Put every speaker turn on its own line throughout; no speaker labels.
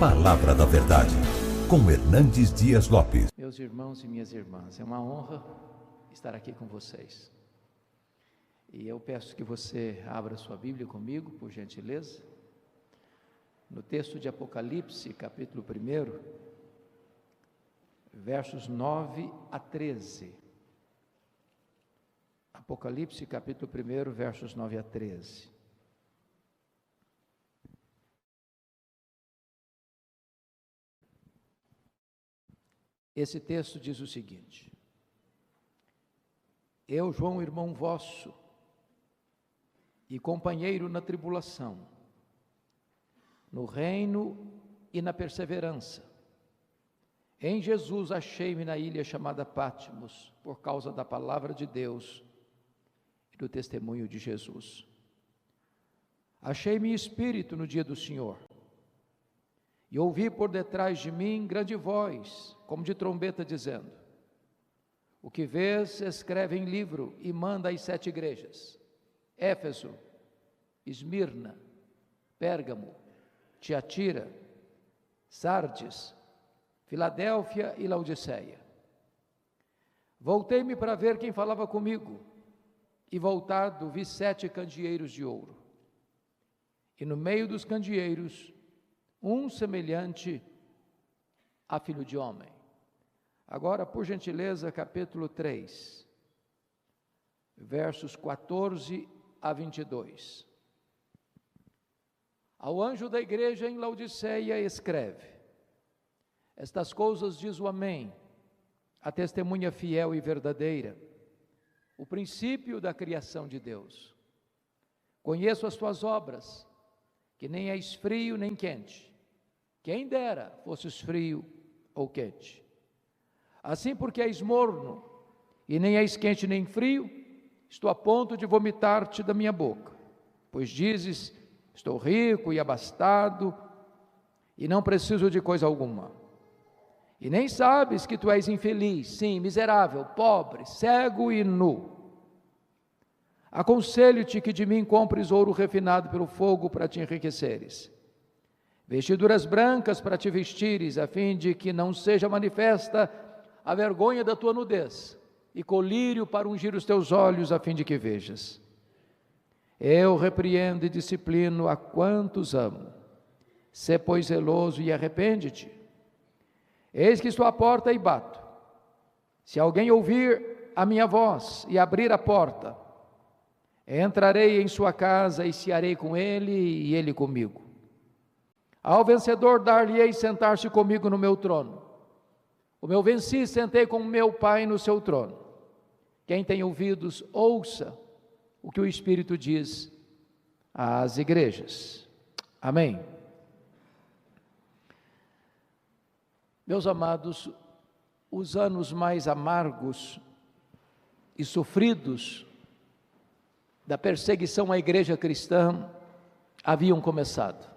Palavra da Verdade, com Hernandes Dias Lopes.
Meus irmãos e minhas irmãs, é uma honra estar aqui com vocês. E eu peço que você abra sua Bíblia comigo, por gentileza, no texto de Apocalipse, capítulo 1, versos 9 a 13. Apocalipse, capítulo 1, versos 9 a 13. Esse texto diz o seguinte: Eu, João, irmão vosso, e companheiro na tribulação, no reino e na perseverança, em Jesus achei-me na ilha chamada Patmos, por causa da palavra de Deus e do testemunho de Jesus. Achei-me em espírito no dia do Senhor, e ouvi por detrás de mim grande voz, como de trombeta, dizendo: O que vês, escreve em livro e manda às 7 igrejas: Éfeso, Esmirna, Pérgamo, Tiatira, Sardes, Filadélfia e Laodiceia. Voltei-me para ver quem falava comigo, e voltado vi 7 candeeiros de ouro, e no meio dos candeeiros um semelhante a filho de homem. Agora, por gentileza, capítulo 3, versos 14 a 22. Ao anjo da igreja em Laodiceia escreve: Estas coisas diz o Amém, a testemunha fiel e verdadeira, o princípio da criação de Deus. Conheço as tuas obras, que nem és frio nem quente. Quem dera fosses frio ou quente. Assim, porque és morno, e nem és quente nem frio, estou a ponto de vomitar-te da minha boca. Pois dizes: Estou rico e abastado, e não preciso de coisa alguma. E nem sabes que tu és infeliz, sim, miserável, pobre, cego e nu. Aconselho-te que de mim compres ouro refinado pelo fogo para te enriqueceres, vestiduras brancas para te vestires, a fim de que não seja manifesta a vergonha da tua nudez, e colírio para ungir os teus olhos, a fim de que vejas. Eu repreendo e disciplino a quantos amo. Sê, pois, zeloso e arrepende-te. Eis que estou à porta e bato. Se alguém ouvir a minha voz e abrir a porta, entrarei em sua casa e cearei com ele e ele comigo. Ao vencedor dar-lhe-ei sentar-se comigo no meu trono. O meu venci, sentei com meu Pai no seu trono. Quem tem ouvidos, ouça o que o Espírito diz às igrejas. Amém. Meus amados, os anos mais amargos e sofridos da perseguição à igreja cristã haviam começado.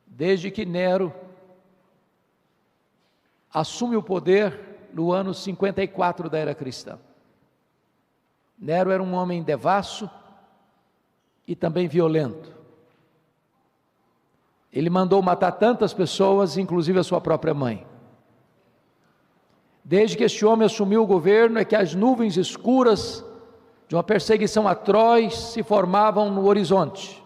Desde que Nero assume o poder no ano 54 da era cristã. Nero era um homem devasso e também violento. Ele mandou matar tantas pessoas, inclusive a sua própria mãe. Desde que este homem assumiu o governo, é que as nuvens escuras de uma perseguição atroz se formavam no horizonte.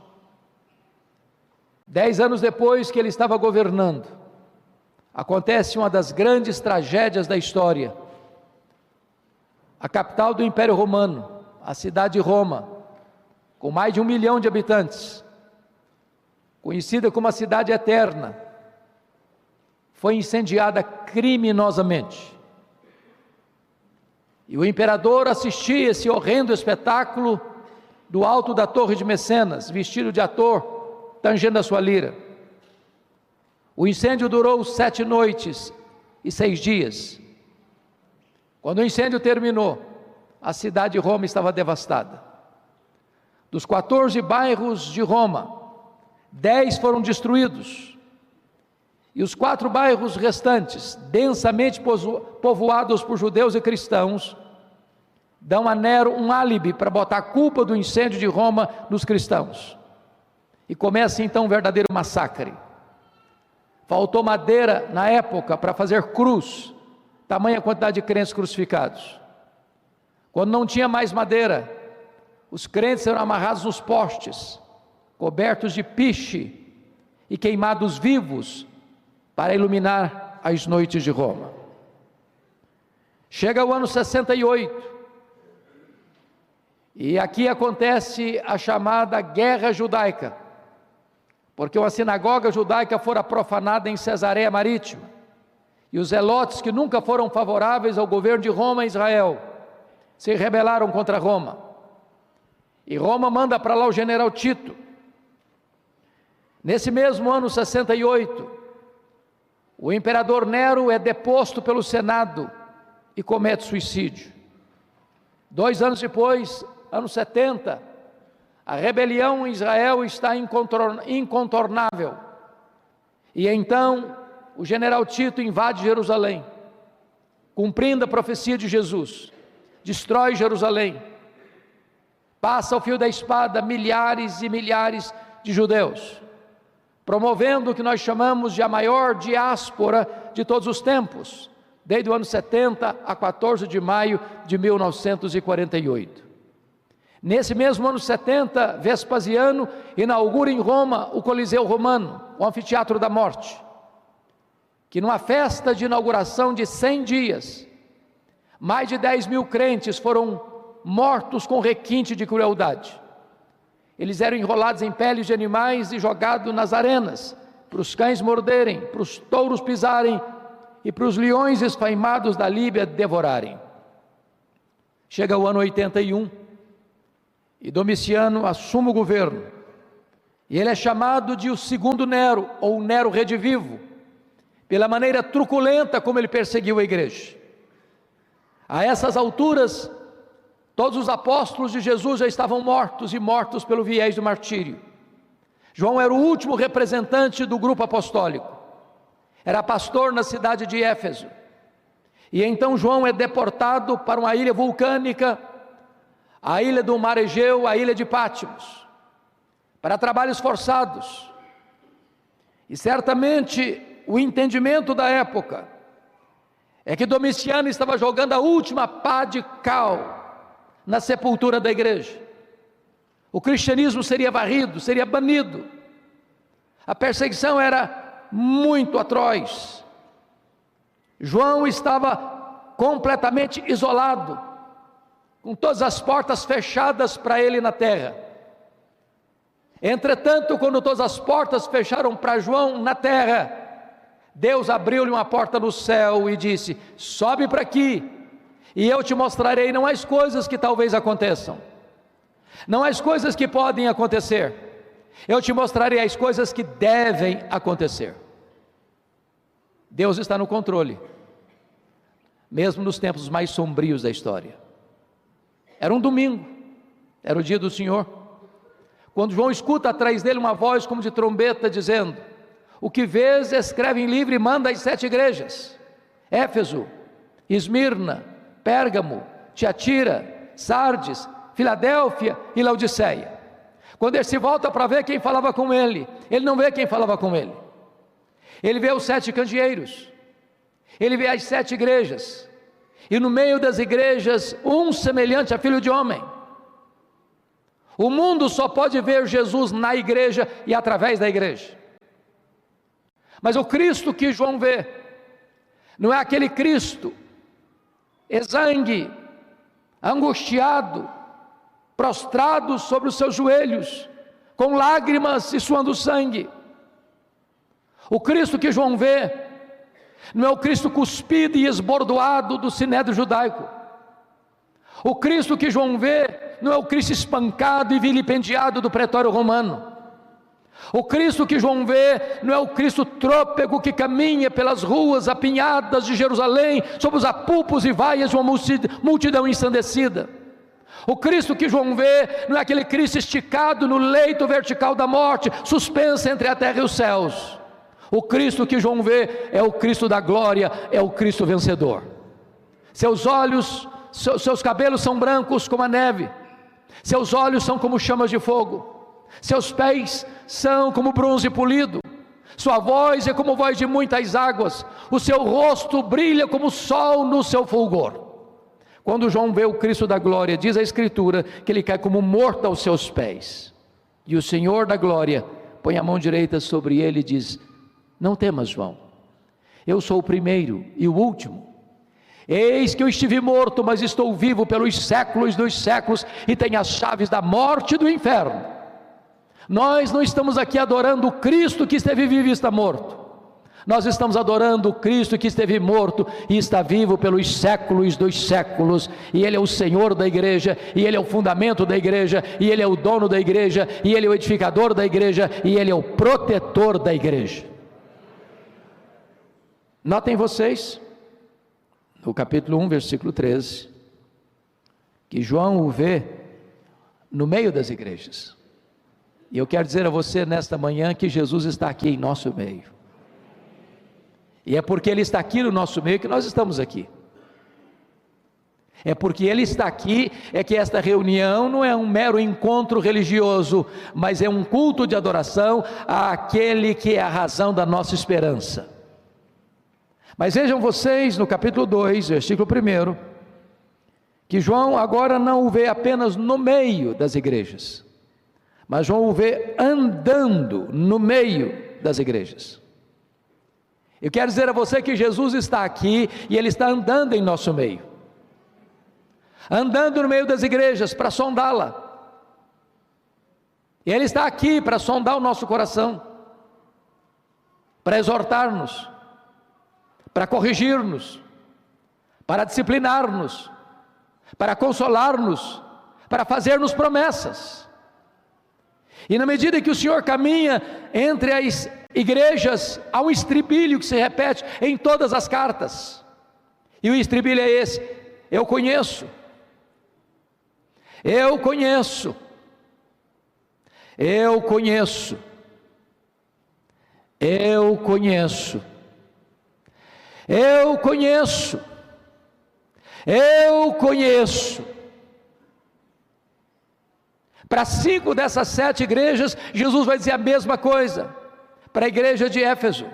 10 anos depois que ele estava governando, acontece uma das grandes tragédias da história. A capital do Império Romano, a cidade de Roma, com mais de 1 milhão de habitantes, conhecida como a cidade eterna, foi incendiada criminosamente. E o imperador assistia esse horrendo espetáculo do alto da torre de Mecenas, vestido de ator, tangendo a sua lira. O incêndio durou 7 noites e 6 dias. Quando o incêndio terminou, a cidade de Roma estava devastada. Dos 14 bairros de Roma, 10 foram destruídos, e os 4 bairros restantes, densamente povoados por judeus e cristãos, dão a Nero um álibi para botar a culpa do incêndio de Roma nos cristãos. E começa então um verdadeiro massacre. Faltou madeira na época para fazer cruz, tamanha quantidade de crentes crucificados. Quando não tinha mais madeira, os crentes eram amarrados nos postes, cobertos de piche e queimados vivos para iluminar as noites de Roma. Chega o ano 68, e aqui acontece a chamada Guerra Judaica, porque uma sinagoga judaica fora profanada em Cesareia Marítima, e os zelotes, que nunca foram favoráveis ao governo de Roma e Israel, se rebelaram contra Roma, e Roma manda para lá o general Tito. Nesse mesmo ano 68, o imperador Nero é deposto pelo Senado e comete suicídio. 2 anos depois, ano 70, a rebelião em Israel está incontornável, e então o general Tito invade Jerusalém, cumprindo a profecia de Jesus, destrói Jerusalém, passa ao fio da espada milhares e milhares de judeus, promovendo o que nós chamamos de a maior diáspora de todos os tempos, desde o ano 70 a 14 de maio de 1948. Nesse mesmo ano 70, Vespasiano inaugura em Roma o Coliseu Romano, o Anfiteatro da Morte, que numa festa de inauguração de 100 dias, mais de 10 mil crentes foram mortos com requinte de crueldade. Eles eram enrolados em peles de animais e jogados nas arenas, para os cães morderem, para os touros pisarem e para os leões esfaimados da Líbia devorarem. Chega o ano 81, e Domiciano assume o governo, e ele é chamado de o segundo Nero, ou Nero redivivo, pela maneira truculenta como ele perseguiu a igreja. A essas alturas, todos os apóstolos de Jesus já estavam mortos, e mortos pelo viés do martírio. João era o último representante do grupo apostólico, era pastor na cidade de Éfeso, e então João é deportado para uma ilha vulcânica, a ilha do Mar Egeu, a ilha de Patmos, para trabalhos forçados. E certamente o entendimento da época é que Domiciano estava jogando a última pá de cal na sepultura da igreja. O cristianismo seria varrido, seria banido. A perseguição era muito atroz. João estava completamente isolado, com todas as portas fechadas para ele na terra. Entretanto, quando todas as portas fecharam para João na terra, Deus abriu-lhe uma porta no céu e disse: sobe para aqui, e eu te mostrarei não as coisas que talvez aconteçam, não as coisas que podem acontecer, eu te mostrarei as coisas que devem acontecer. Deus está no controle, mesmo nos tempos mais sombrios da história. Era um domingo, era o dia do Senhor, quando João escuta atrás dele uma voz como de trombeta dizendo: o que vês, escreve em livro e manda às 7 igrejas: Éfeso, Esmirna, Pérgamo, Tiatira, Sardes, Filadélfia e Laodiceia. Quando ele se volta para ver quem falava com ele, ele não vê quem falava com ele, ele vê os 7 candeeiros, ele vê as 7 igrejas, e no meio das igrejas, um semelhante a filho de homem. O mundo só pode ver Jesus na igreja e através da igreja. Mas o Cristo que João vê, não é aquele Cristo exangue, angustiado, prostrado sobre os seus joelhos, com lágrimas e suando sangue. O Cristo que João vê não é o Cristo cuspido e esbordoado do sinédrio judaico. O Cristo que João vê não é o Cristo espancado e vilipendiado do pretório romano. O Cristo que João vê não é o Cristo trôpego que caminha pelas ruas apinhadas de Jerusalém, sob os apupos e vaias de uma multidão ensandecida. O Cristo que João vê não é aquele Cristo esticado no leito vertical da morte, suspenso entre a terra e os céus. O Cristo que João vê é o Cristo da glória, é o Cristo vencedor. Seus olhos, seus cabelos são brancos como a neve, seus olhos são como chamas de fogo, seus pés são como bronze polido, Sua voz é como voz de muitas águas, o seu rosto brilha como o sol no seu fulgor. Quando João vê o Cristo da glória, diz a Escritura que ele cai como morto aos seus pés. E o Senhor da glória põe a mão direita sobre ele e diz: não temas, João, eu sou o primeiro e o último. Eis que eu estive morto, mas estou vivo pelos séculos dos séculos, e tenho as chaves da morte e do inferno. Nós não estamos aqui adorando o Cristo que esteve vivo e está morto. Nós estamos adorando o Cristo que esteve morto e está vivo pelos séculos dos séculos, e Ele é o Senhor da igreja, e Ele é o fundamento da igreja, e Ele é o dono da igreja, e Ele é o edificador da igreja, e Ele é o protetor da igreja. Notem vocês, no capítulo 1, versículo 13, que João o vê no meio das igrejas. E eu quero dizer a você nesta manhã que Jesus está aqui em nosso meio. E é porque Ele está aqui no nosso meio que nós estamos aqui. É porque Ele está aqui, é que esta reunião não é um mero encontro religioso, mas é um culto de adoração àquele que é a razão da nossa esperança. Mas vejam vocês no capítulo 2, versículo 1, que João agora não o vê apenas no meio das igrejas, mas João o vê andando no meio das igrejas. Eu quero dizer a você que Jesus está aqui e Ele está andando em nosso meio, andando no meio das igrejas para sondá-la. E Ele está aqui para sondar o nosso coração, para exortar-nos, para corrigir-nos, para disciplinar-nos, para consolar-nos, para fazer-nos promessas. E na medida que o Senhor caminha entre as igrejas, há um estribilho que se repete em todas as cartas, e o estribilho é esse: eu conheço, eu conheço, eu conheço, eu conheço, eu conheço, eu conheço. Para 5 dessas 7 igrejas, Jesus vai dizer a mesma coisa. Para a igreja de Éfeso,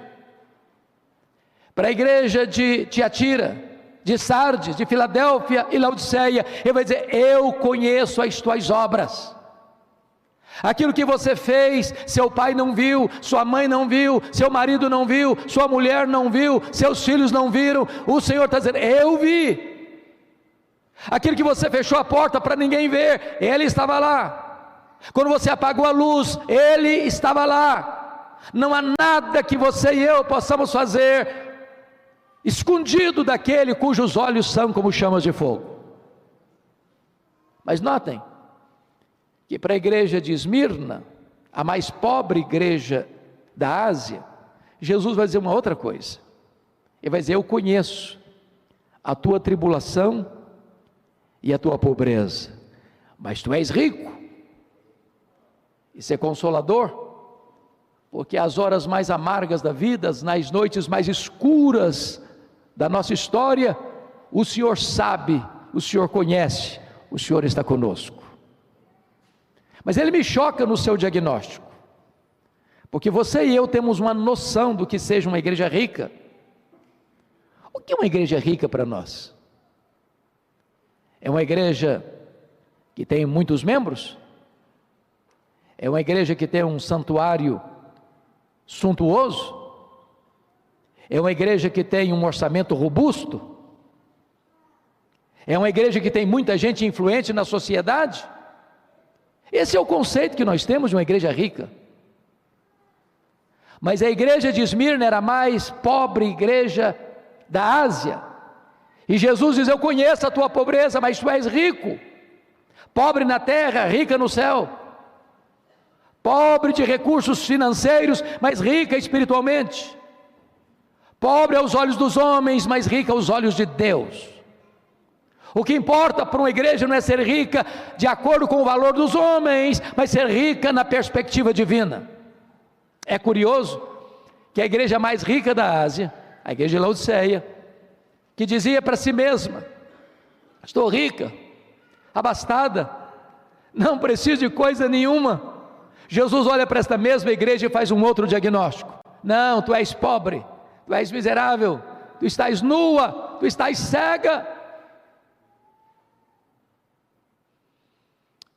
para a igreja de Tiatira, de Sardes, de Filadélfia e Laodiceia, Ele vai dizer: eu conheço as tuas obras. Aquilo que você fez, seu pai não viu, sua mãe não viu, seu marido não viu, sua mulher não viu, seus filhos não viram, o Senhor está dizendo: eu vi. Aquilo que você fechou a porta para ninguém ver, Ele estava lá. Quando você apagou a luz, Ele estava lá. Não há nada que você e eu possamos fazer escondido daquele cujos olhos são como chamas de fogo. Mas notem que para a igreja de Esmirna, a mais pobre igreja da Ásia, Jesus vai dizer uma outra coisa. Ele vai dizer: eu conheço a tua tribulação e a tua pobreza, mas tu és rico. Isso é consolador, porque as horas mais amargas da vida, nas noites mais escuras da nossa história, o Senhor sabe, o Senhor conhece, o Senhor está conosco. Mas Ele me choca no seu diagnóstico, porque você e eu temos uma noção do que seja uma igreja rica. O que é uma igreja rica para nós? É uma igreja que tem muitos membros? É uma igreja que tem um santuário suntuoso? É uma igreja que tem um orçamento robusto? É uma igreja que tem muita gente influente na sociedade? Esse é o conceito que nós temos de uma igreja rica. Mas a igreja de Esmirna era a mais pobre igreja da Ásia, e Jesus diz: eu conheço a tua pobreza, mas tu és rico, pobre na terra, rica no céu, pobre de recursos financeiros, mas rica espiritualmente, pobre aos olhos dos homens, mas rica aos olhos de Deus. O que importa para uma igreja não é ser rica de acordo com o valor dos homens, mas ser rica na perspectiva divina. É curioso que a igreja mais rica da Ásia, a igreja de Laodiceia, que dizia para si mesma: estou rica, abastada, não preciso de coisa nenhuma. Jesus olha para esta mesma igreja e faz um outro diagnóstico: Não, tu és pobre, tu és miserável, tu estás nua, tu estás cega.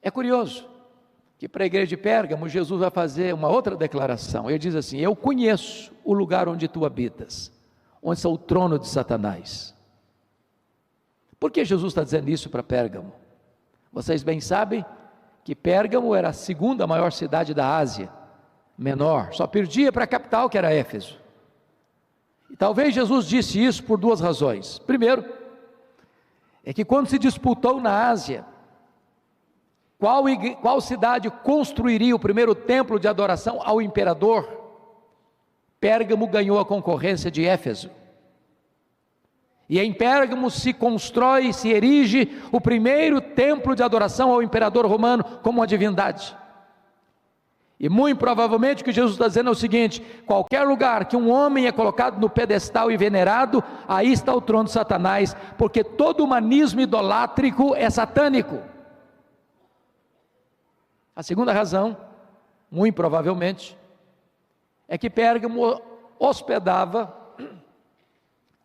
É curioso que para a igreja de Pérgamo, Jesus vai fazer uma outra declaração. Ele diz assim: eu conheço o lugar onde tu habitas, onde está o trono de Satanás. Por que Jesus está dizendo isso para Pérgamo? Vocês bem sabem que Pérgamo era a segunda maior cidade da Ásia, menor, só perdia para a capital, que era Éfeso. E talvez Jesus disse isso por duas razões. Primeiro, é que quando se disputou na Ásia, qual cidade construiria o primeiro templo de adoração ao imperador? Pérgamo ganhou a concorrência de Éfeso. E em Pérgamo se constrói, se erige o primeiro templo de adoração ao imperador romano como uma divindade. E muito provavelmente o que Jesus está dizendo é o seguinte: qualquer lugar que um homem é colocado no pedestal e venerado, aí está o trono de Satanás, porque todo humanismo idolátrico é satânico. A segunda razão, muito provavelmente, é que Pérgamo hospedava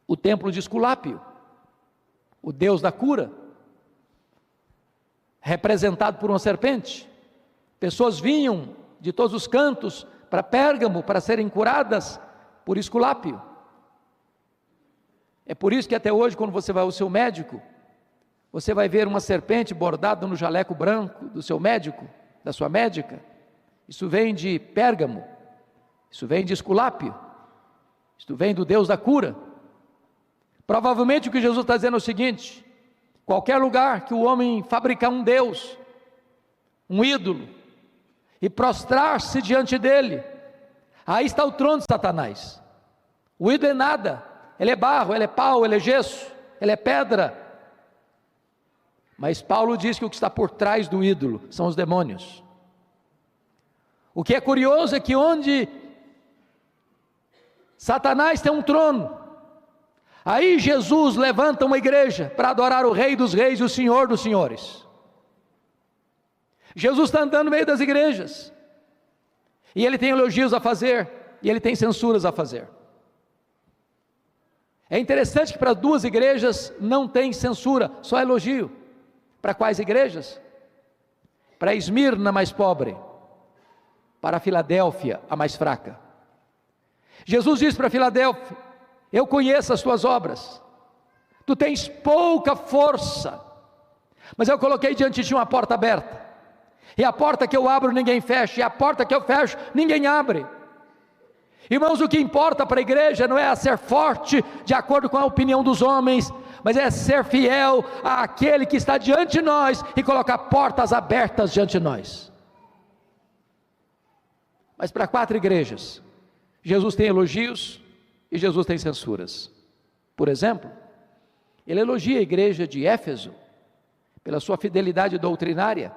o templo de Esculápio, o deus da cura, representado por uma serpente. Pessoas vinham de todos os cantos para Pérgamo para serem curadas por Esculápio. É por isso que até hoje, quando você vai ao seu médico, você vai ver uma serpente bordada no jaleco branco do seu médico, da sua médica. Isso vem de Pérgamo, isso vem de Esculápio, isso vem do deus da cura. Provavelmente o que Jesus está dizendo é o seguinte: qualquer lugar que o homem fabricar um deus, um ídolo, e prostrar-se diante dele, aí está o trono de Satanás. O ídolo é nada, ele é barro, ele é pau, ele é gesso, ele é pedra. Mas Paulo diz que o que está por trás do ídolo são os demônios. O que é curioso é que onde Satanás tem um trono, aí Jesus levanta uma igreja para adorar o Rei dos Reis e o Senhor dos Senhores. Jesus está andando no meio das igrejas, e ele tem elogios a fazer, e ele tem censuras a fazer. É interessante que para duas igrejas não tem censura, só elogio. Para quais igrejas? Para Esmirna, mais pobre, para Filadélfia, a mais fraca. Jesus diz para Filadélfia: eu conheço as tuas obras, tu tens pouca força, mas eu coloquei diante de ti uma porta aberta, e a porta que eu abro ninguém fecha, e a porta que eu fecho ninguém abre. Irmãos, o que importa para a igreja não é ser forte de acordo com a opinião dos homens, mas é ser fiel àquele que está diante de nós e colocar portas abertas diante de nós. Mas para 4 igrejas, Jesus tem elogios e Jesus tem censuras. Por exemplo, ele elogia a igreja de Éfeso pela sua fidelidade doutrinária,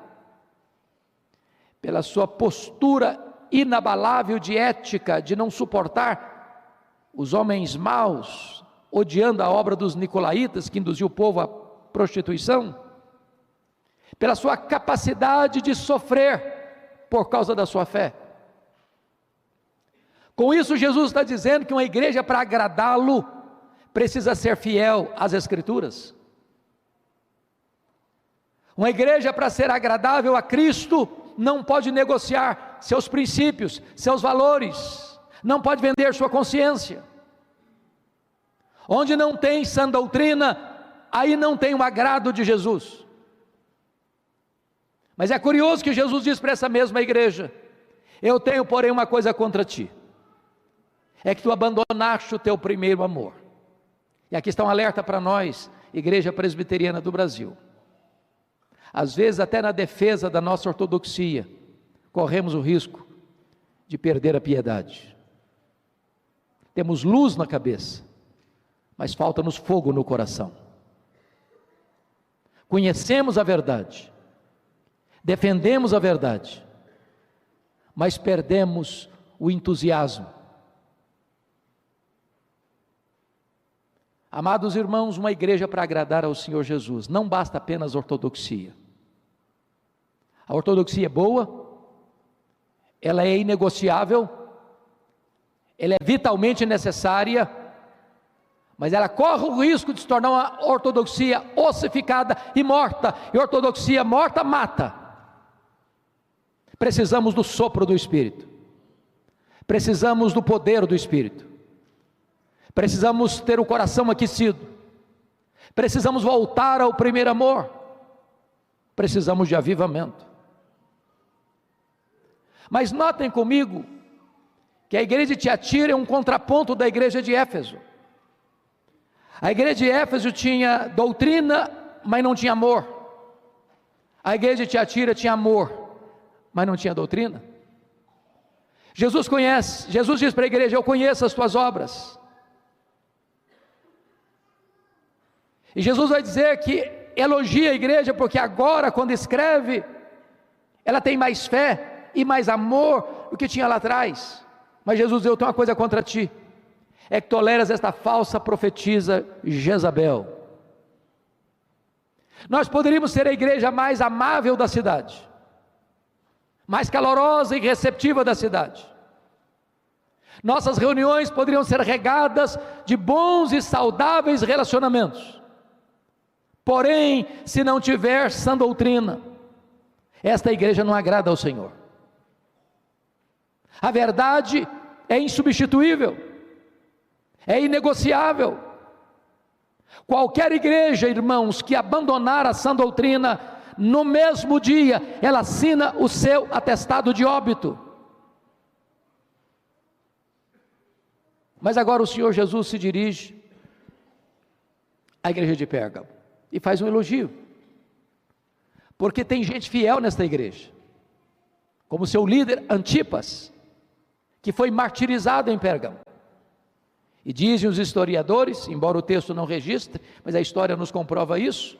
pela sua postura inabalável de ética, de não suportar os homens maus, odiando a obra dos nicolaítas que induziu o povo à prostituição, pela sua capacidade de sofrer por causa da sua fé. Com isso, Jesus está dizendo que uma igreja, para agradá-lo, precisa ser fiel às Escrituras. Uma igreja, para ser agradável a Cristo, não pode negociar seus princípios, seus valores, não pode vender sua consciência. Onde não tem sã doutrina, aí não tem o agrado de Jesus. Mas é curioso que Jesus diz para essa mesma igreja: eu tenho, porém, uma coisa contra ti, é que tu abandonaste o teu primeiro amor. E aqui está um alerta para nós, Igreja Presbiteriana do Brasil. Às vezes, até na defesa da nossa ortodoxia, corremos o risco de perder a piedade. Temos luz na cabeça, mas falta-nos fogo no coração. Conhecemos a verdade, defendemos a verdade, mas perdemos o entusiasmo. Amados irmãos, uma igreja para agradar ao Senhor Jesus, não basta apenas ortodoxia. A ortodoxia é boa, ela é inegociável, ela é vitalmente necessária, mas ela corre o risco de se tornar uma ortodoxia ossificada e morta, e ortodoxia morta mata. Precisamos do sopro do Espírito, precisamos do poder do Espírito, precisamos ter o coração aquecido, precisamos voltar ao primeiro amor, precisamos de avivamento. Mas notem comigo, que a igreja de Tiatira é um contraponto da igreja de Éfeso. A igreja de Éfeso tinha doutrina, mas não tinha amor. A igreja de Tiatira tinha amor, mas não tinha doutrina. Jesus diz para a igreja: eu conheço as tuas obras. E Jesus vai dizer que elogia a igreja, porque agora, quando escreve, ela tem mais fé e mais amor do que tinha lá atrás. Mas Jesus diz: eu tenho uma coisa contra ti, é que toleras esta falsa profetisa Jezabel. Nós poderíamos ser a igreja mais amável da cidade, mais calorosa e receptiva da cidade. Nossas reuniões poderiam ser regadas de bons e saudáveis relacionamentos. Porém, se não tiver sã doutrina, esta igreja não agrada ao Senhor. A verdade é insubstituível, é inegociável. Qualquer igreja, irmãos, que abandonar a sã doutrina, no mesmo dia, ela assina o seu atestado de óbito. Mas agora o Senhor Jesus se dirige à igreja de Pérgamo e faz um elogio, porque tem gente fiel nesta igreja, como seu líder Antipas, que foi martirizado em Pérgamo. E dizem os historiadores, embora o texto não registre, mas a história nos comprova isso,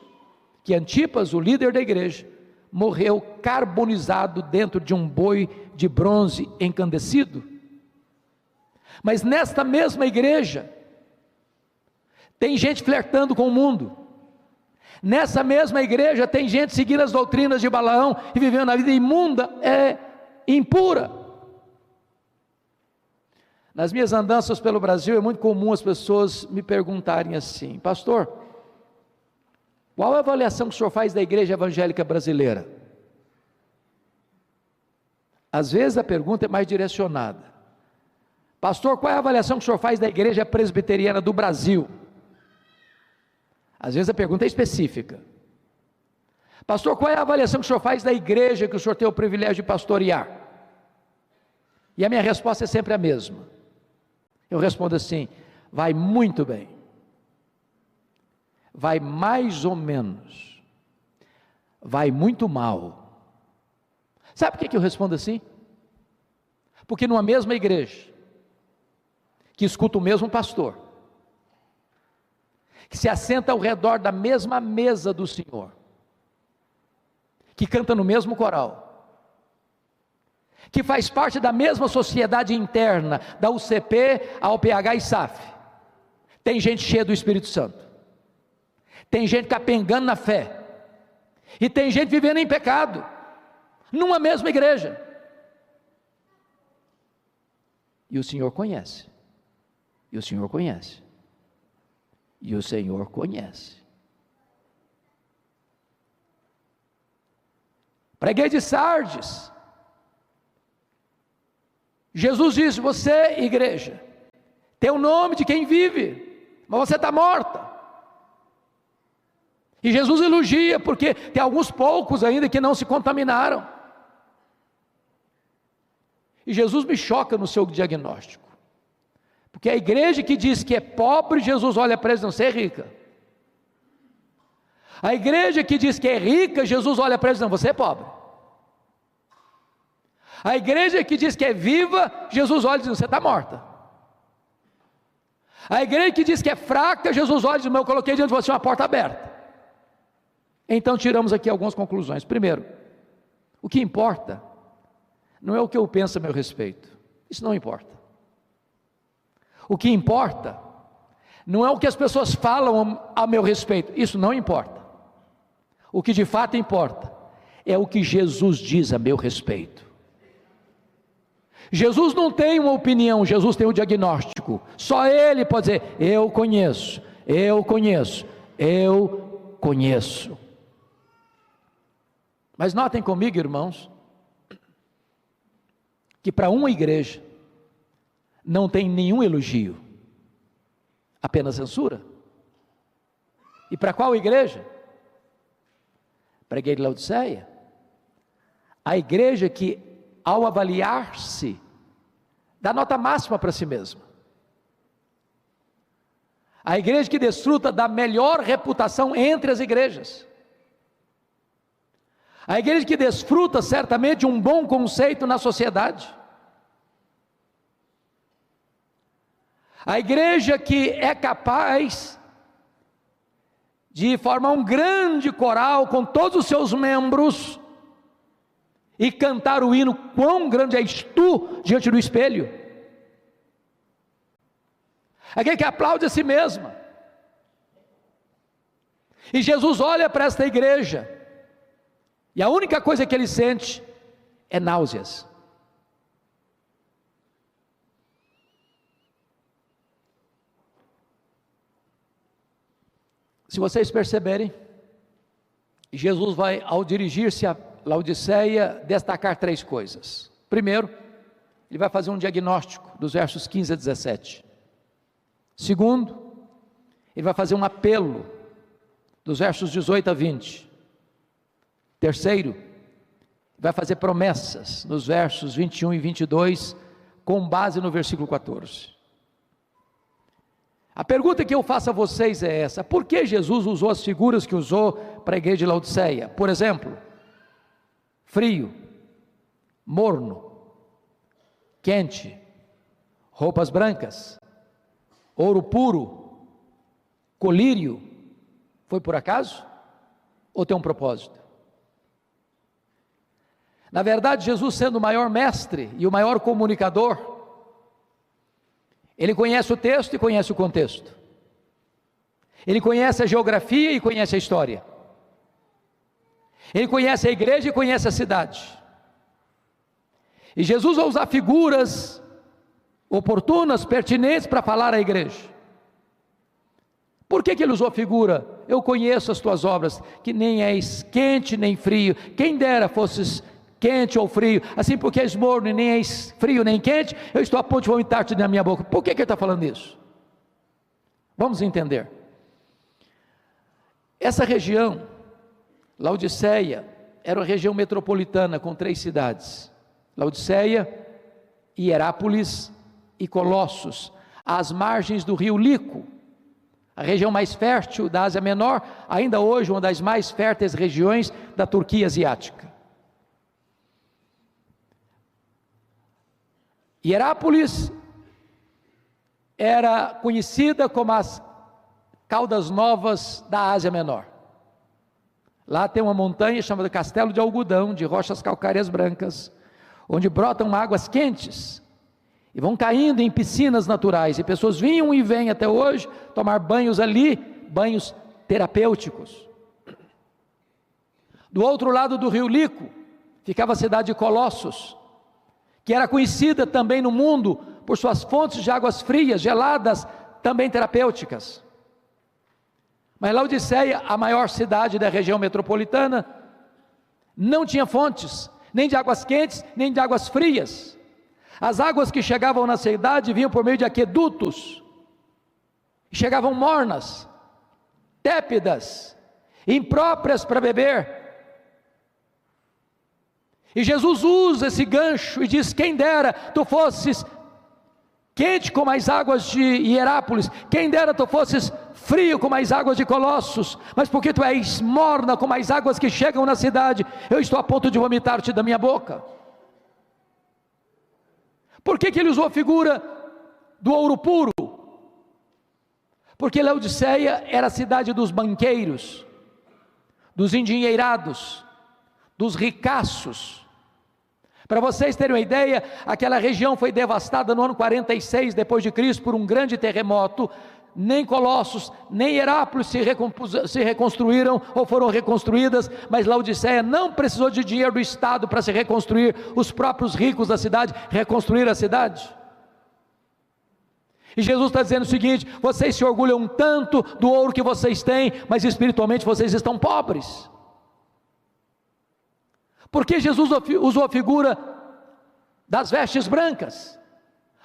que Antipas, o líder da igreja, morreu carbonizado dentro de um boi de bronze encandecido. Mas nesta mesma igreja, tem gente flertando com o mundo. Nessa mesma igreja tem gente seguindo as doutrinas de Balaão e vivendo a vida imunda, impura. Nas minhas andanças pelo Brasil, é muito comum as pessoas me perguntarem assim: pastor, qual é a avaliação que o senhor faz da igreja evangélica brasileira? Às vezes a pergunta é mais direcionada: pastor, qual é a avaliação que o senhor faz da igreja presbiteriana do Brasil? Às vezes a pergunta é específica: pastor, qual é a avaliação que o senhor faz da igreja que o senhor tem o privilégio de pastorear? E a minha resposta é sempre a mesma. Eu respondo assim: vai muito bem, vai mais ou menos, vai muito mal. Sabe por que eu respondo assim? Porque numa mesma igreja, que escuta o mesmo pastor, que se assenta ao redor da mesma mesa do Senhor, que canta no mesmo coral, que faz parte da mesma sociedade interna, da UCP, a UPH e SAF, tem gente cheia do Espírito Santo, tem gente capengando na fé, e tem gente vivendo em pecado, numa mesma igreja, e o Senhor conhece, e o Senhor conhece, e o Senhor conhece. Preguei de Sardes, Jesus disse: você, igreja, tem o nome de quem vive, mas você está morta. E Jesus elogia, porque tem alguns poucos ainda que não se contaminaram. E Jesus me choca no seu diagnóstico, porque a igreja que diz que é pobre, Jesus olha para eles: não, você é rica. A igreja que diz que é rica, Jesus olha para eles: não, você é pobre. A igreja que diz que é viva, Jesus olha e diz: você está morta. A igreja que diz que é fraca, Jesus olha e diz: eu coloquei diante de você uma porta aberta. Então tiramos aqui algumas conclusões. Primeiro, o que importa não é o que eu penso a meu respeito, isso não importa. O que importa não é o que as pessoas falam a meu respeito, isso não importa. O que de fato importa é o que Jesus diz a meu respeito. Jesus não tem uma opinião, Jesus tem um diagnóstico. Só Ele pode dizer: eu conheço, eu conheço, eu conheço. Mas notem comigo, irmãos, que para uma igreja não tem nenhum elogio, apenas censura. E para qual igreja? Para a igreja de Laodiceia. A igreja que, ao avaliar-se, dá nota máxima para si mesma. A igreja que desfruta da melhor reputação entre as igrejas. A igreja que desfruta certamente um bom conceito na sociedade. A igreja que é capaz de formar um grande coral com todos os seus membros e cantar o hino: quão grande és tu, diante do espelho. Aquele que aplaude a si mesma. E Jesus olha para esta igreja, e a única coisa que ele sente é náuseas. Se vocês perceberem, Jesus vai, ao dirigir-se a Laodiceia, destacar três coisas. Primeiro, ele vai fazer um diagnóstico dos versos 15 a 17. Segundo, ele vai fazer um apelo dos versos 18 a 20. Terceiro, vai fazer promessas nos versos 21 e 22, com base no versículo 14. A pergunta que eu faço a vocês é essa: por que Jesus usou as figuras que usou para a igreja de Laodiceia? Por exemplo, frio, morno, quente, roupas brancas, ouro puro, colírio. Foi por acaso? Ou tem um propósito? Na verdade, Jesus, sendo o maior mestre e o maior comunicador, ele conhece o texto e conhece o contexto. Ele conhece a geografia e conhece a história. Ele conhece a igreja e conhece a cidade. E Jesus vai usar figuras oportunas, pertinentes para falar à igreja. Por que ele usou a figura? Eu conheço as tuas obras, que nem és quente nem frio. Quem dera fosses quente ou frio, assim porque és morno e nem és frio nem quente, eu estou a ponto de vomitar-te na minha boca. Por que ele está falando isso? Vamos entender. Essa região, Laodiceia, era uma região metropolitana com 3 cidades: Laodiceia, Hierápolis e Colossos, às margens do rio Lico, a região mais fértil da Ásia Menor, ainda hoje uma das mais férteis regiões da Turquia asiática. Hierápolis era conhecida como as Caldas Novas da Ásia Menor. Lá tem uma montanha chamada Castelo de Algodão, de rochas calcárias brancas, onde brotam águas quentes e vão caindo em piscinas naturais, e pessoas vinham e vêm até hoje tomar banhos ali, banhos terapêuticos. Do outro lado do rio Lico ficava a cidade de Colossos, que era conhecida também no mundo por suas fontes de águas frias, geladas, também terapêuticas. Mas Laodiceia, a maior cidade da região metropolitana, não tinha fontes, nem de águas quentes, nem de águas frias. As águas que chegavam na cidade vinham por meio de aquedutos, chegavam mornas, tépidas, impróprias para beber. E Jesus usa esse gancho e diz: quem dera tu fosses quente como as águas de Hierápolis, quem dera tu fosses frio como as águas de Colossos, mas porque tu és morna como as águas que chegam na cidade, eu estou a ponto de vomitar-te da minha boca. Por que ele usou a figura do ouro puro? Porque Laodiceia era a cidade dos banqueiros, dos endinheirados, dos ricaços. Para vocês terem uma ideia, aquela região foi devastada no ano 46 depois de Cristo por um grande terremoto nem Colossos, nem Herápolis se reconstruíram ou foram reconstruídas, mas Laodiceia não precisou de dinheiro do Estado para se reconstruir. Os próprios ricos da cidade reconstruíram a cidade. E Jesus está dizendo o seguinte: vocês se orgulham tanto do ouro que vocês têm, mas espiritualmente vocês estão pobres. Por que Jesus usou a figura das vestes brancas?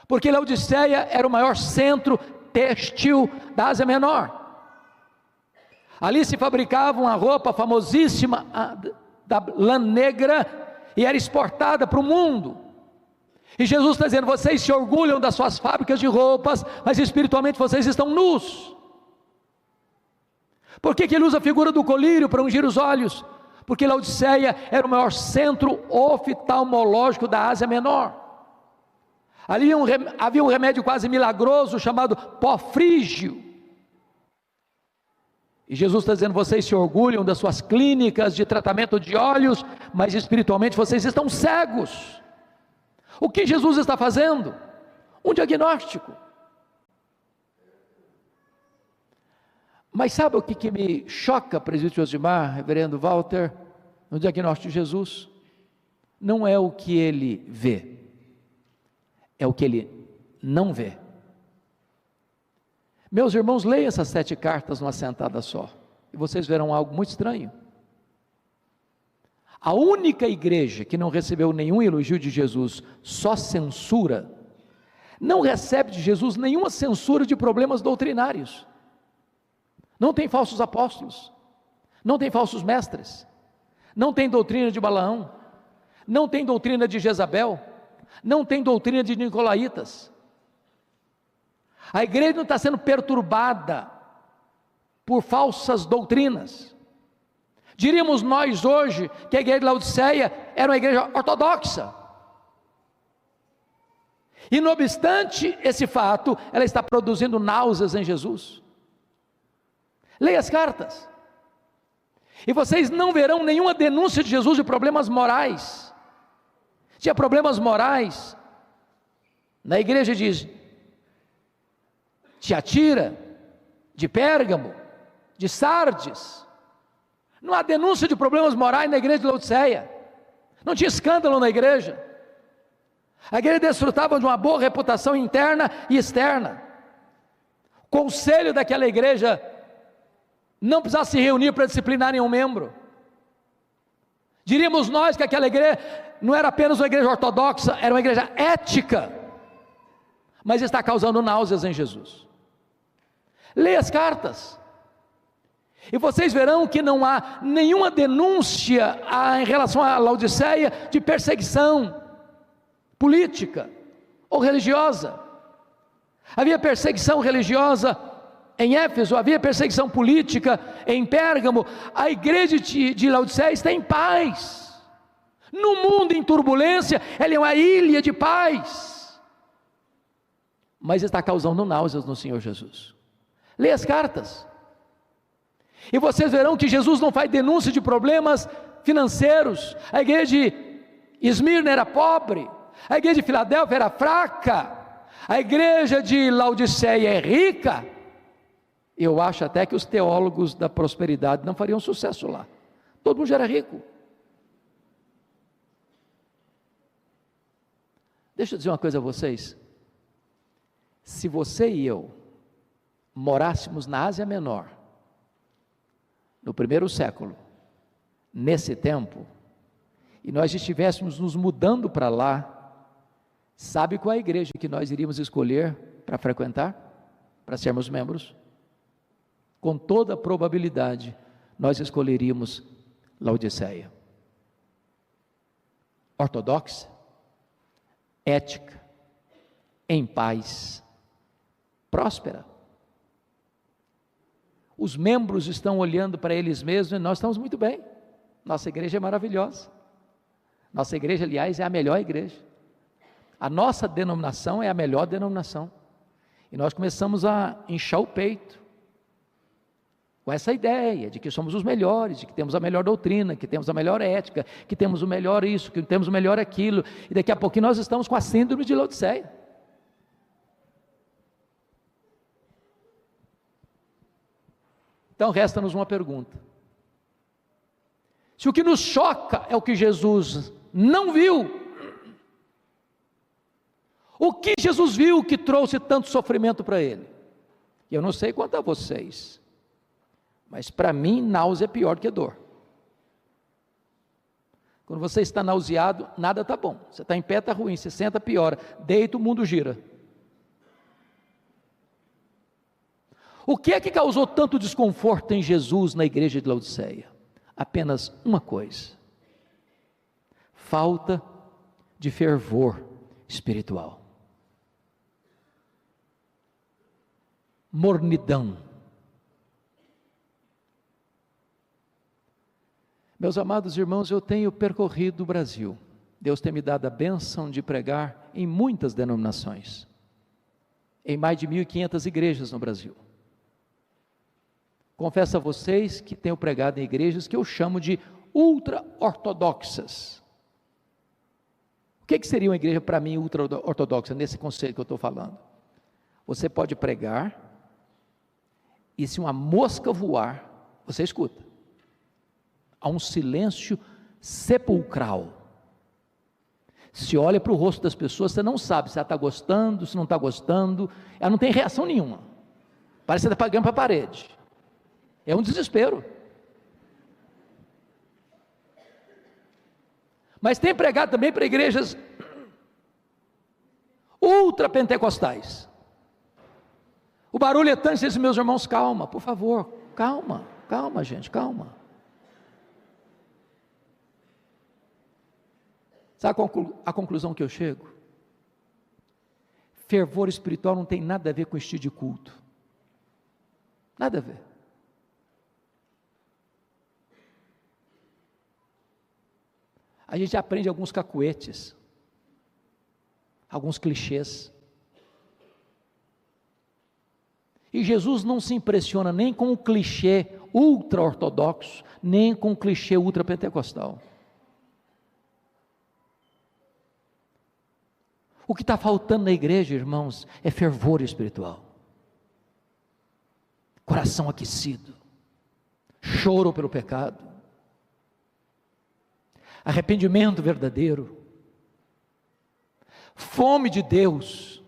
Porque Laodiceia era o maior centro têxtil da Ásia Menor. Ali se fabricava uma roupa famosíssima da lã negra e era exportada para o mundo. E Jesus está dizendo: vocês se orgulham das suas fábricas de roupas, mas espiritualmente vocês estão nus. Por que ele usa a figura do colírio para ungir os olhos? Porque Laodiceia era o maior centro oftalmológico da Ásia Menor. Ali havia um remédio quase milagroso chamado pó frígio. E Jesus está dizendo: vocês se orgulham das suas clínicas de tratamento de olhos, mas espiritualmente vocês estão cegos. O que Jesus está fazendo? Um diagnóstico. Mas sabe o que me choca, presbítero Josimar, reverendo Walter, no diagnóstico de Jesus? Não é o que ele vê, é o que ele não vê. Meus irmãos, leiam essas 7 cartas numa sentada só, e vocês verão algo muito estranho. A única igreja que não recebeu nenhum elogio de Jesus, só censura, não recebe de Jesus nenhuma censura de problemas doutrinários. Não tem falsos apóstolos, não tem falsos mestres, não tem doutrina de Balaão, não tem doutrina de Jezabel, não tem doutrina de Nicolaitas. A igreja não está sendo perturbada por falsas doutrinas. Diríamos nós hoje que a igreja de Laodiceia era uma igreja ortodoxa. E não obstante esse fato, ela está produzindo náuseas em Jesus. Leia as cartas, e vocês não verão nenhuma denúncia de Jesus de problemas morais. Tinha problemas morais na igreja de Tiatira, de Pérgamo, de Sardes. Não há denúncia de problemas morais na igreja de Laodiceia. Não tinha escândalo na igreja. A igreja desfrutava de uma boa reputação interna e externa. O conselho daquela igreja não precisava se reunir para disciplinar nenhum membro. Diríamos nós que aquela igreja não era apenas uma igreja ortodoxa, era uma igreja ética, mas está causando náuseas em Jesus. Leia as cartas, e vocês verão que não há nenhuma denúncia em relação a Laodiceia de perseguição política ou religiosa. Havia perseguição religiosa em Éfeso, havia perseguição política em Pérgamo. A igreja de Laodiceia está em paz. No mundo em turbulência, ela é uma ilha de paz, mas está causando náuseas no Senhor Jesus. Leia as cartas, e vocês verão que Jesus não faz denúncia de problemas financeiros. A igreja de Esmirna era pobre, a igreja de Filadélfia era fraca, a igreja de Laodiceia é rica. Eu acho até que os teólogos da prosperidade não fariam sucesso lá. Todo mundo já era rico. Deixa eu dizer uma coisa a vocês. Se você e eu morássemos na Ásia Menor, no primeiro século, nesse tempo, e nós estivéssemos nos mudando para lá, sabe qual é a igreja que nós iríamos escolher para frequentar, para sermos membros? Com toda probabilidade, nós escolheríamos Laodiceia. Ortodoxa, ética, em paz, próspera. Os membros estão olhando para eles mesmos e nós estamos muito bem. Nossa igreja é maravilhosa. Nossa igreja, aliás, é a melhor igreja. A nossa denominação é a melhor denominação. E nós começamos a inchar o peito com essa ideia de que somos os melhores, de que temos a melhor doutrina, que temos a melhor ética, que temos o melhor isso, que temos o melhor aquilo, e daqui a pouquinho nós estamos com a síndrome de Laodiceia. Então resta-nos uma pergunta: se o que nos choca é o que Jesus não viu, o que Jesus viu que trouxe tanto sofrimento para ele? Eu não sei quanto a vocês, mas para mim náusea é pior do que dor. Quando você está nauseado, nada está bom. Você está em pé, está ruim, você senta, piora, deita, o mundo gira. O que é que causou tanto desconforto em Jesus na igreja de Laodiceia? Apenas uma coisa: falta de fervor espiritual, mornidão. Meus amados irmãos, eu tenho percorrido o Brasil. Deus tem me dado a bênção de pregar em muitas denominações, em mais de 1.500 igrejas no Brasil. Confesso a vocês que tenho pregado em igrejas que eu chamo de ultra-ortodoxas. O que seria uma igreja para mim ultra-ortodoxa, nesse conceito que eu estou falando? Você pode pregar, e se uma mosca voar, você escuta. Há um silêncio sepulcral. Se olha para o rosto das pessoas, você não sabe se ela está gostando, se não está gostando, ela não tem reação nenhuma, parece que está pagando para a parede. É um desespero. Mas tem pregado também para igrejas ultra pentecostais. O barulho é tanto, diz, meus irmãos, calma, por favor, calma, gente, calma. Sabe a conclusão que eu chego? Fervor espiritual não tem nada a ver com estilo de culto. Nada a ver. A gente aprende alguns cacuetes, alguns clichês. E Jesus não se impressiona nem com o clichê ultra-ortodoxo, nem com o clichê ultra-pentecostal. O que está faltando na igreja, irmãos, é fervor espiritual, coração aquecido, choro pelo pecado, arrependimento verdadeiro, fome de Deus,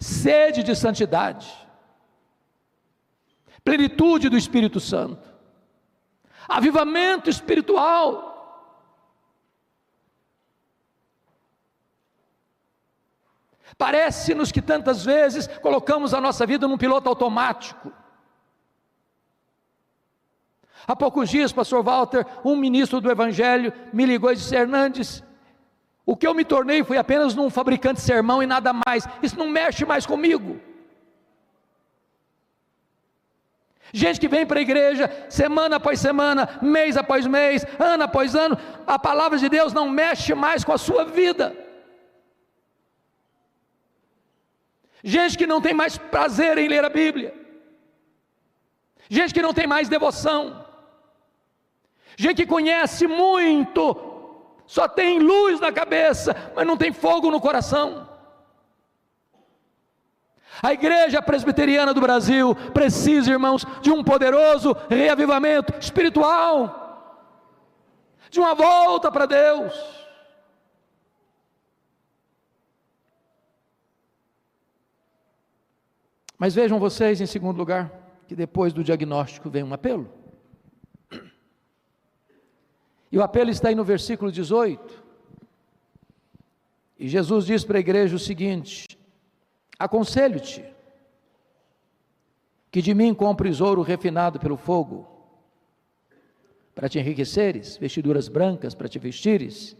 sede de santidade, plenitude do Espírito Santo, avivamento espiritual. Parece-nos que tantas vezes colocamos a nossa vida num piloto automático. Há poucos dias, pastor Walter, um ministro do Evangelho, me ligou e disse: Hernandes, o que eu me tornei foi apenas um fabricante de sermão e nada mais, isso não mexe mais comigo. Gente que vem para a igreja, semana após semana, mês após mês, ano após ano, a palavra de Deus não mexe mais com a sua vida. Gente que não tem mais prazer em ler a Bíblia, gente que não tem mais devoção, gente que conhece muito, só tem luz na cabeça, mas não tem fogo no coração. A igreja presbiteriana do Brasil precisa, irmãos, de um poderoso reavivamento espiritual, de uma volta para Deus. Mas vejam vocês, em segundo lugar, que depois do diagnóstico vem um apelo. E o apelo está aí no versículo 18. E Jesus diz para a igreja o seguinte: aconselho-te que de mim compres ouro refinado pelo fogo, para te enriqueceres, vestiduras brancas para te vestires,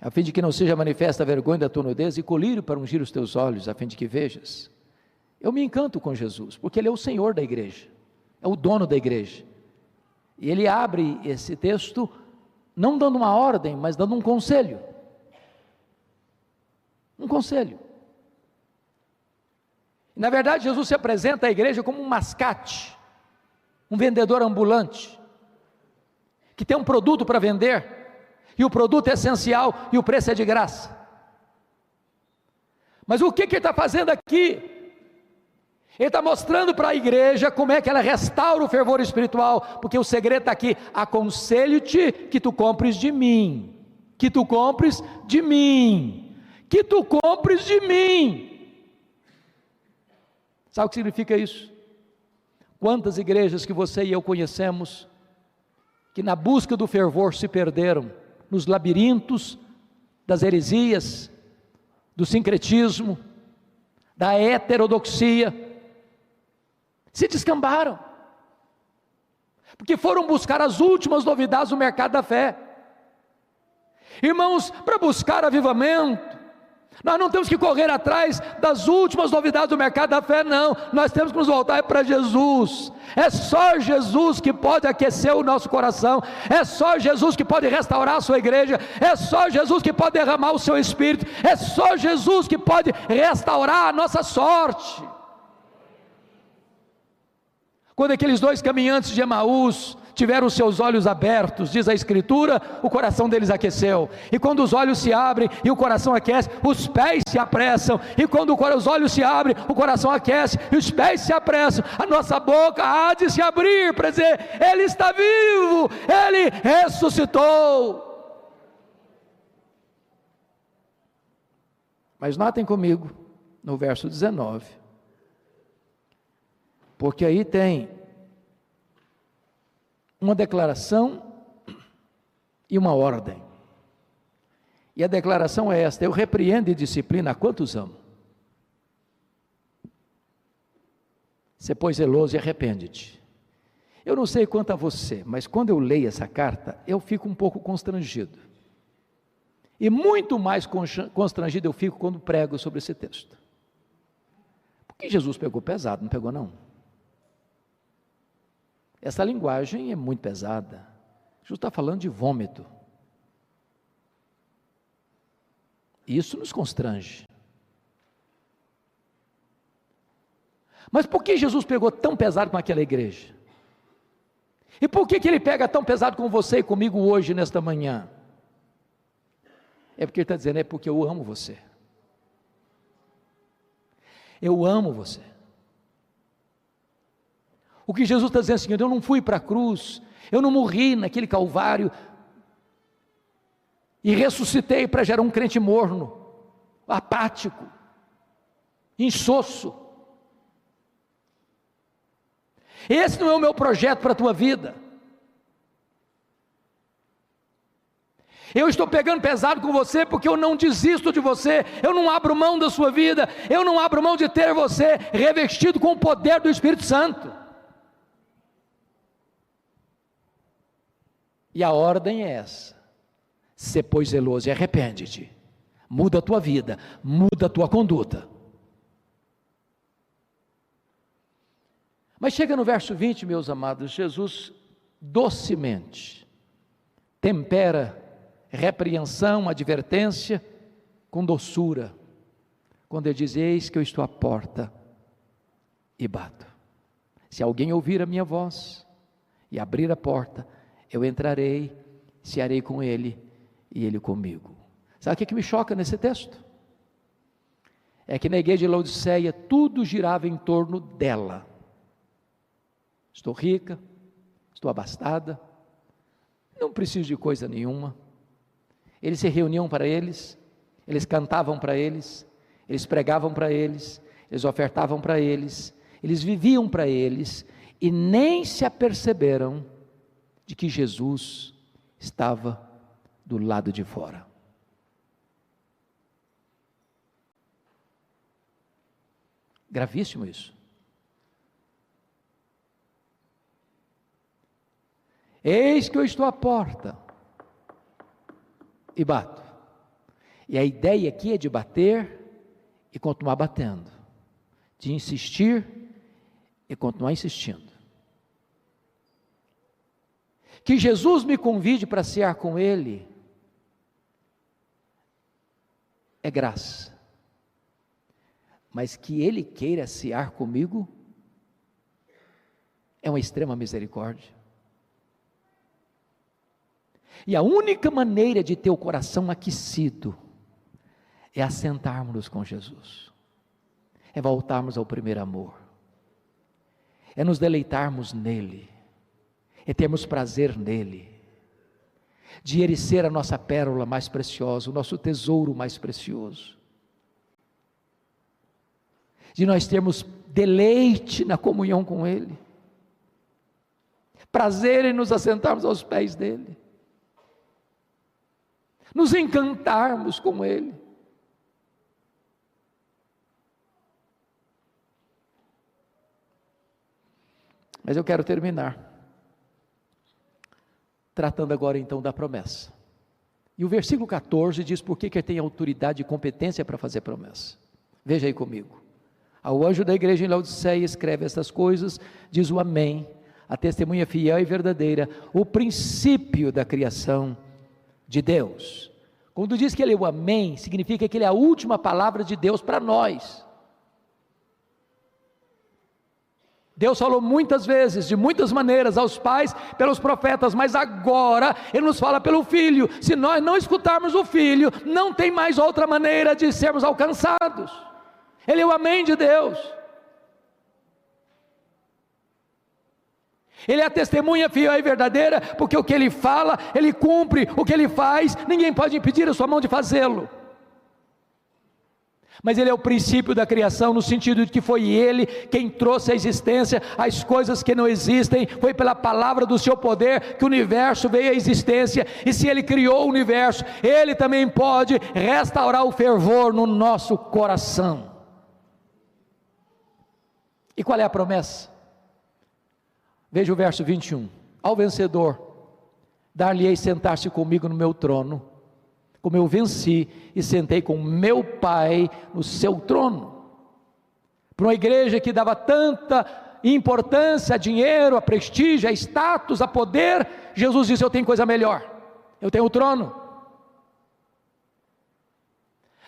a fim de que não seja manifesta a vergonha da tua nudez, e colírio para ungir os teus olhos, a fim de que vejas. Eu me encanto com Jesus, porque Ele é o Senhor da igreja, é o dono da igreja, e Ele abre esse texto, não dando uma ordem, mas dando um conselho. Um conselho. Na verdade, Jesus se apresenta à igreja como um mascate, um vendedor ambulante, que tem um produto para vender, e o produto é essencial, e o preço é de graça. Mas o que ele está fazendo aqui? Ele está mostrando para a igreja como é que ela restaura o fervor espiritual, porque o segredo está aqui: aconselho-te que tu compres de mim, que tu compres de mim, que tu compres de mim. Sabe o que significa isso? Quantas igrejas que você e eu conhecemos, que na busca do fervor se perderam, nos labirintos das heresias, do sincretismo, da heterodoxia, se descambaram, porque foram buscar as últimas novidades do mercado da fé. Irmãos, para buscar avivamento, nós não temos que correr atrás das últimas novidades do mercado da fé, não. Nós temos que nos voltar para Jesus. É só Jesus que pode aquecer o nosso coração, é só Jesus que pode restaurar a sua igreja, é só Jesus que pode derramar o seu Espírito, é só Jesus que pode restaurar a nossa sorte. Quando aqueles dois caminhantes de Emaús tiveram os seus olhos abertos, diz a Escritura, o coração deles aqueceu. E quando os olhos se abrem e o coração aquece, os pés se apressam. E quando os olhos se abrem, o coração aquece e os pés se apressam. A nossa boca há de se abrir para dizer: Ele está vivo, Ele ressuscitou. Mas notem comigo no verso 19, porque aí tem uma declaração e uma ordem. E a declaração é esta: eu repreendo e disciplino a quantos amo. Sê pois zeloso e arrepende-te. Eu não sei quanto a você, mas quando eu leio essa carta, eu fico um pouco constrangido. E muito mais constrangido eu fico quando prego sobre esse texto. Porque Jesus pegou pesado, não pegou não? Essa linguagem é muito pesada. Jesus está falando de vômito. Isso nos constrange. Mas por que Jesus pegou tão pesado com aquela igreja? E por que ele pega tão pesado com você e comigo hoje, nesta manhã? É porque ele está dizendo: é porque eu amo você. Eu amo você. O que Jesus está dizendo é o seguinte: eu não fui para a cruz, eu não morri naquele Calvário e ressuscitei para gerar um crente morno, apático, insosso. Esse não é o meu projeto para a tua vida. Eu estou pegando pesado com você porque eu não desisto de você, eu não abro mão da sua vida, eu não abro mão de ter você revestido com o poder do Espírito Santo. E a ordem é essa: sê pois zeloso e arrepende-te, muda a tua vida, muda a tua conduta. Mas chega no verso 20, meus amados, Jesus docemente tempera repreensão, advertência com doçura, quando ele diz: eis que eu estou à porta e bato. Se alguém ouvir a minha voz e abrir a porta, eu entrarei, cearei com ele e ele comigo. Sabe o que me choca nesse texto? É que na igreja de Laodiceia tudo girava em torno dela. Estou rica, estou abastada, não preciso de coisa nenhuma. Eles se reuniam para eles, eles cantavam para eles, eles pregavam para eles, eles ofertavam para eles, eles viviam para eles, e nem se aperceberam de que Jesus estava do lado de fora. Gravíssimo isso. Eis que eu estou à porta e bato. E a ideia aqui é de bater e continuar batendo, de insistir e continuar insistindo. Que Jesus me convide para cear com Ele é graça, mas que Ele queira cear comigo é uma extrema misericórdia. E a única maneira de ter o coração aquecido é assentarmos com Jesus, é voltarmos ao primeiro amor. é nos deleitarmos nele, é termos prazer nele, de ele ser a nossa pérola mais preciosa, o nosso tesouro mais precioso, de nós termos deleite na comunhão com ele, prazer em nos assentarmos aos pés dele, nos encantarmos com ele. Mas eu quero terminar tratando agora então da promessa. E o versículo 14 diz por que ele tem autoridade e competência para fazer promessa. Veja aí comigo. Ao anjo da igreja em Laodiceia escreve estas coisas, diz o Amém, a testemunha fiel e verdadeira, o princípio da criação de Deus. Quando diz que ele é o Amém, significa que ele é a última palavra de Deus para nós. Deus falou muitas vezes, de muitas maneiras, aos pais, pelos profetas, mas agora Ele nos fala pelo Filho. Se nós não escutarmos o Filho, não tem mais outra maneira de sermos alcançados. Ele é o Amém de Deus. Ele é a testemunha fiel e verdadeira, porque o que Ele fala, Ele cumpre. O que Ele faz, ninguém pode impedir a sua mão de fazê-lo. Mas Ele é o princípio da criação, no sentido de que foi Ele quem trouxe à existência as coisas que não existem, foi pela palavra do seu poder que o universo veio à existência, e se Ele criou o universo, Ele também pode restaurar o fervor no nosso coração. E qual é a promessa? Veja o verso 21, ao vencedor, dar-lhe-ei sentar-se comigo no meu trono, como eu venci e sentei com meu Pai no seu trono. Para uma igreja que dava tanta importância a dinheiro, a prestígio, a status, a poder, Jesus disse: eu tenho coisa melhor, eu tenho o trono.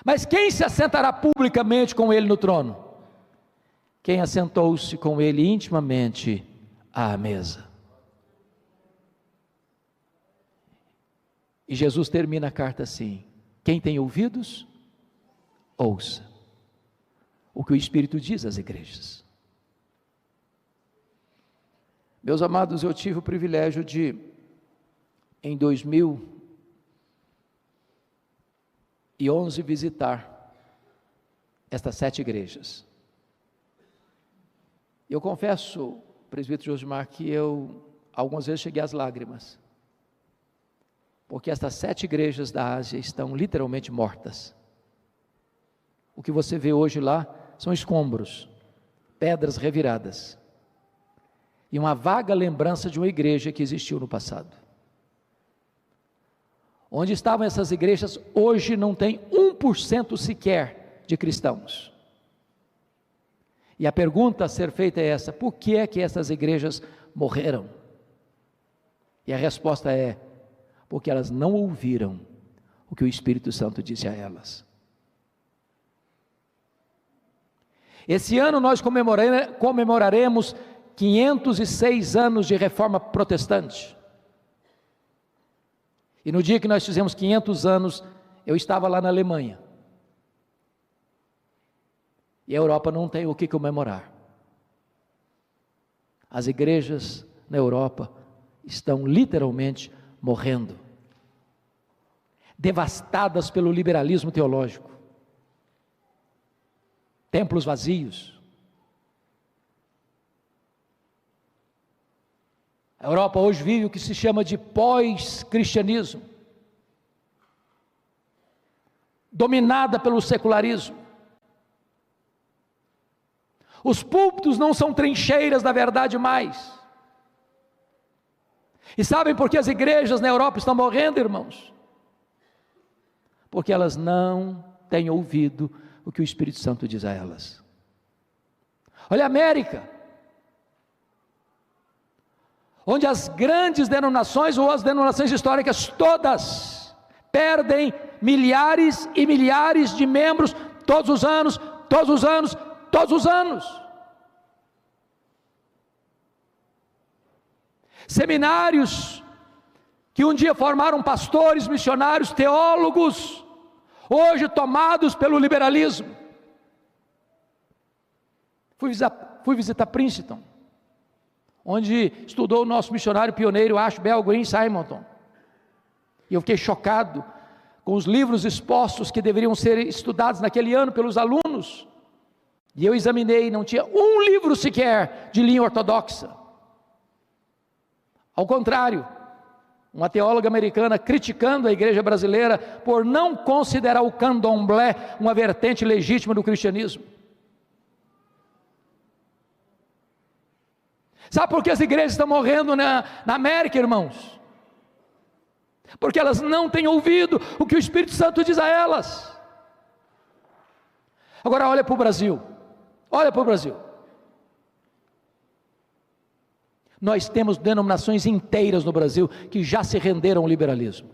Mas quem se assentará publicamente com ele no trono? Quem assentou-se com ele intimamente à mesa. E Jesus termina a carta assim: quem tem ouvidos, ouça o que o Espírito diz às igrejas. Meus amados, eu tive o privilégio de, em 2011, visitar estas 7 igrejas. Eu confesso, presbítero Josimar, que eu algumas vezes cheguei às lágrimas, porque estas 7 igrejas da Ásia estão literalmente mortas. O que você vê hoje lá são escombros, pedras reviradas, e uma vaga lembrança de uma igreja que existiu no passado. Onde estavam essas igrejas, hoje não tem 1% sequer de cristãos. E a pergunta a ser feita é essa: por que é que essas igrejas morreram? E a resposta é: porque elas não ouviram o que o Espírito Santo disse a elas. Esse ano nós comemoraremos 506 anos de reforma protestante. E no dia que nós fizemos 500 anos, eu estava lá na Alemanha. E a Europa não tem o que comemorar. As igrejas na Europa estão literalmente morrendo, devastadas pelo liberalismo teológico, templos vazios. A Europa hoje vive o que se chama de pós-cristianismo, dominada pelo secularismo. Os púlpitos não são trincheiras da verdade mais. E sabem por que as igrejas na Europa estão morrendo, irmãos? Porque elas não têm ouvido o que o Espírito Santo diz a elas. Olha a América, onde as grandes denominações ou as denominações históricas todas perdem milhares e milhares de membros todos os anos, todos os anos, todos os anos. Seminários que um dia formaram pastores, missionários, teólogos, hoje tomados pelo liberalismo. Fui visitar Princeton, onde estudou o nosso missionário pioneiro Ashbel Green Simonton. E eu fiquei chocado com os livros expostos que deveriam ser estudados naquele ano pelos alunos. E eu examinei, não tinha um livro sequer de linha ortodoxa. Ao contrário, uma teóloga americana criticando a igreja brasileira por não considerar o candomblé uma vertente legítima do cristianismo. Sabe por que as igrejas estão morrendo na América, irmãos? Porque elas não têm ouvido o que o Espírito Santo diz a elas. Agora olha para o Brasil, olha para o Brasil. Nós temos denominações inteiras no Brasil que já se renderam ao liberalismo.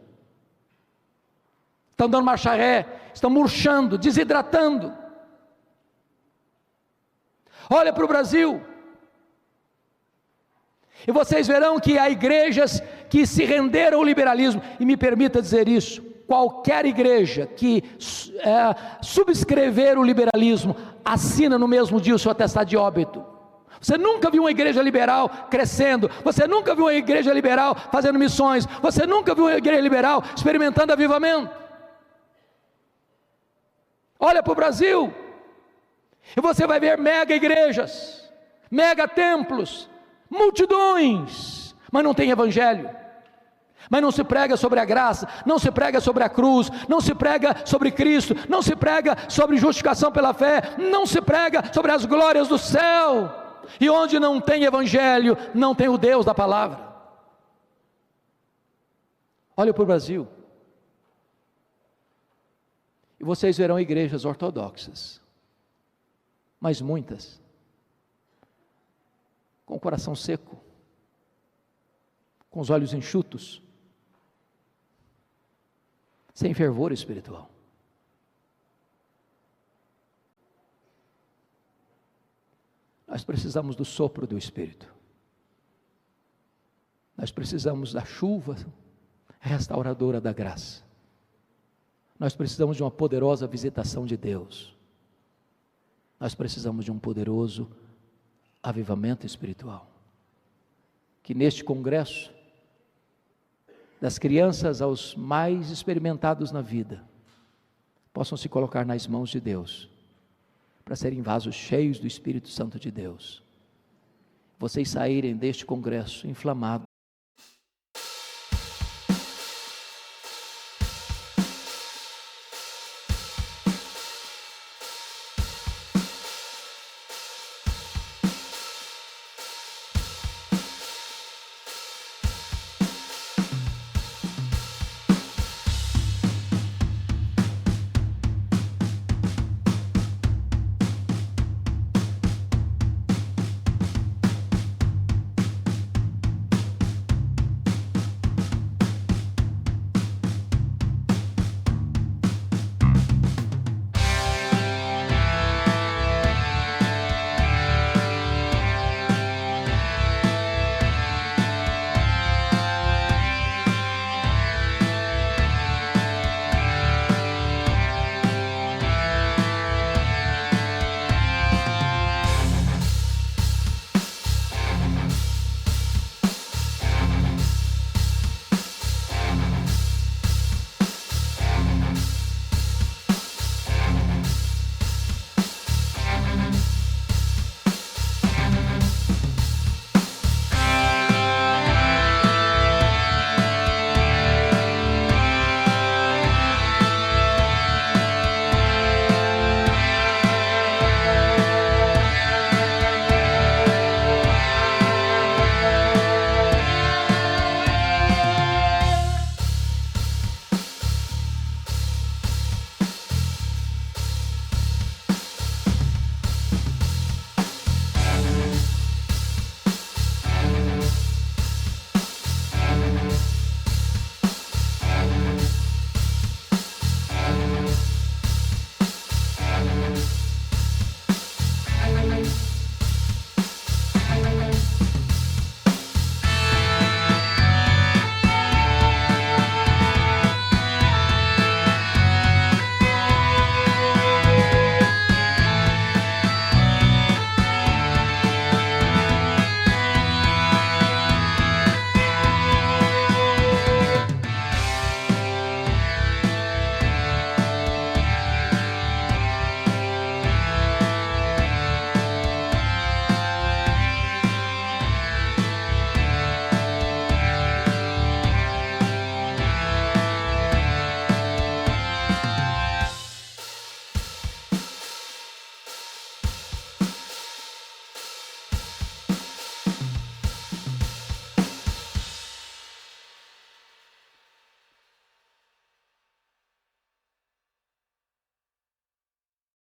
Estão dando marcha ré, estão murchando, desidratando. Olha para o Brasil, e vocês verão que há igrejas que se renderam ao liberalismo, e me permita dizer isso, qualquer igreja que subscrever o liberalismo, assina no mesmo dia o seu atestado de óbito. Você nunca viu uma igreja liberal crescendo, você nunca viu uma igreja liberal fazendo missões, você nunca viu uma igreja liberal experimentando avivamento. Olha para o Brasil, e você vai ver mega igrejas, mega templos, multidões, mas não tem evangelho, mas não se prega sobre a graça, não se prega sobre a cruz, não se prega sobre Cristo, não se prega sobre justificação pela fé, não se prega sobre as glórias do céu. E onde não tem evangelho, não tem o Deus da palavra. Olha para o Brasil, e vocês verão igrejas ortodoxas, mas muitas com o coração seco, com os olhos enxutos, sem fervor espiritual. Nós precisamos do sopro do Espírito, nós precisamos da chuva restauradora da graça, nós precisamos de uma poderosa visitação de Deus, nós precisamos de um poderoso avivamento espiritual, que neste congresso, das crianças aos mais experimentados na vida, possam se colocar nas mãos de Deus, para serem vasos cheios do Espírito Santo de Deus, vocês saírem deste congresso inflamados,